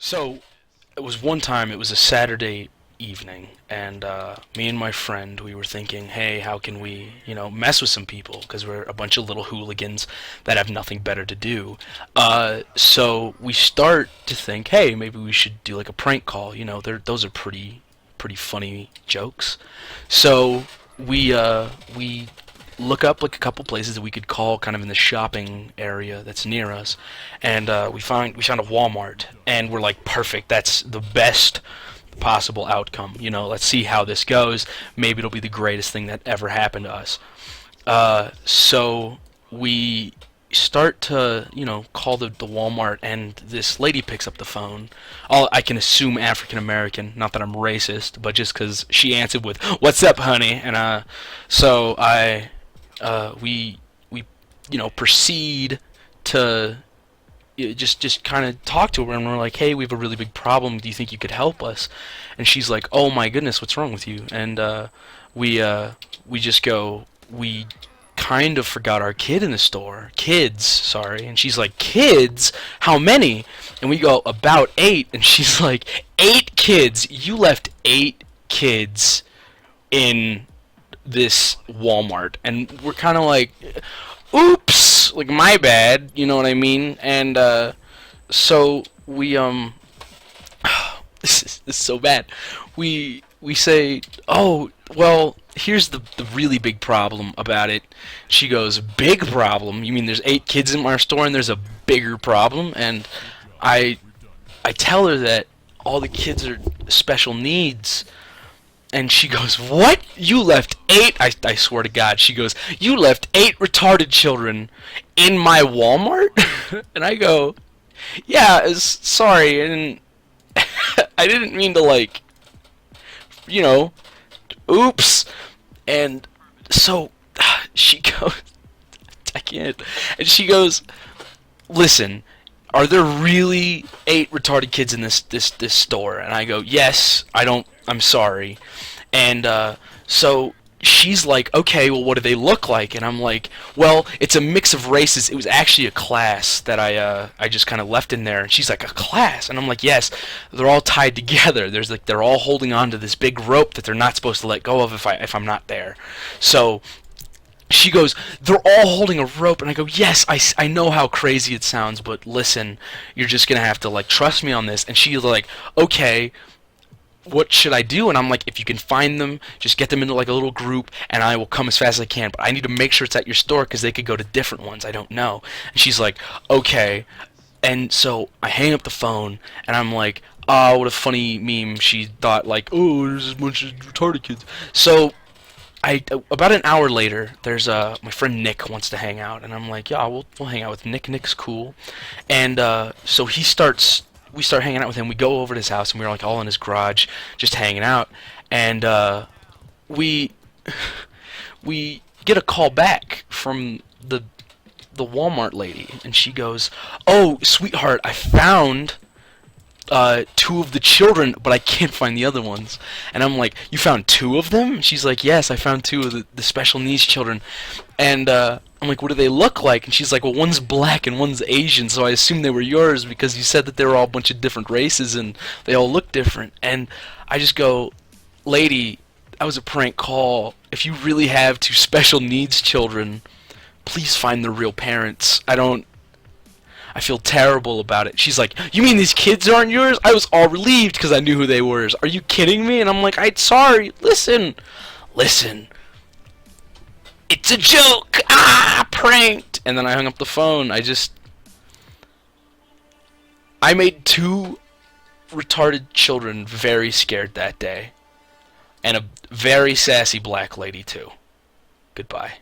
So it was one time. It was a Saturday evening, and me and my friend we were thinking, hey, how can we, mess with some people because we're a bunch of little hooligans that have nothing better to do. So we start to think, hey, maybe we should do like a prank call. Those are pretty funny jokes. So we look up like a couple places that we could call kind of in the shopping area that's near us, and we found a Walmart, and we're like, perfect, that's the best possible outcome. Let's see how this goes. Maybe it'll be the greatest thing that ever happened to us. So we start to call the Walmart, and this lady picks up the phone. All I can assume African American, not that I'm racist, but just because she answered with "What's up, honey?" and so I we proceed to just kind of talk to her, and we're like, hey, we have a really big problem, do you think you could help us? And she's like, oh my goodness, what's wrong with you? And we just go, we kind of forgot our kid in the store, kids, sorry. And she's like, kids, how many? And we go, about 8. And she's like, 8 kids, you left 8 kids in this Walmart? And we're kind of like, oops, like, my bad, you know what I mean? And so we this is so bad. We say, oh, well, here's the really big problem about it. She goes, big problem? You mean there's 8 kids in our store and there's a bigger problem? And I I tell her that all the kids are special needs. And she goes, what? You left 8? I swear to God. She goes, you left 8 retarded children in my Walmart? And I go, yeah, sorry. And I didn't mean to, like, you know, oops. And so she goes, I can't. And she goes, listen, are there really 8 retarded kids in this store? And I go, yes. I'm sorry. And so she's like, okay, well, what do they look like? And I'm like, well, it's a mix of races. It was actually a class that I just kind of left in there. And she's like, a class? And I'm like, yes. They're all tied together. There's like, they're all holding on to this big rope that they're not supposed to let go of if I'm not there. So she goes, they're all holding a rope. And I go, yes, I know how crazy it sounds, but listen, you're just gonna have to, like, trust me on this. And she's like, okay, what should I do? And I'm like, if you can find them, just get them into like a little group, and I will come as fast as I can. But I need to make sure it's at your store because they could go to different ones. I don't know. And she's like, okay. And so I hang up the phone, and I'm like, oh, what a funny meme. She thought, like, oh, there's a bunch of retarded kids. So about an hour later, there's my friend Nick wants to hang out, and I'm like, yeah, we'll hang out with Nick. Nick's cool. And so we start hanging out with him. We go over to his house, and we're like all in his garage, just hanging out. And we we get a call back from the Walmart lady, and she goes, "Oh, sweetheart, I found 2 of the children, but I can't find the other ones." And I'm like, you found 2 of them? And she's like, yes, I found 2 of the special needs children. And I'm like, what do they look like? And she's like, well, one's black and one's Asian, so I assume they were yours because you said that they were all a bunch of different races and they all look different. And I just go, lady, that was a prank call. If you really have 2 special needs children, please find their real parents. I feel terrible about it. She's like, you mean these kids aren't yours? I was all relieved because I knew who they were. Are you kidding me? And I'm like, I'm sorry. Listen. It's a joke. Pranked. And then I hung up the phone. I made 2 retarded children very scared that day. And a very sassy black lady, too. Goodbye.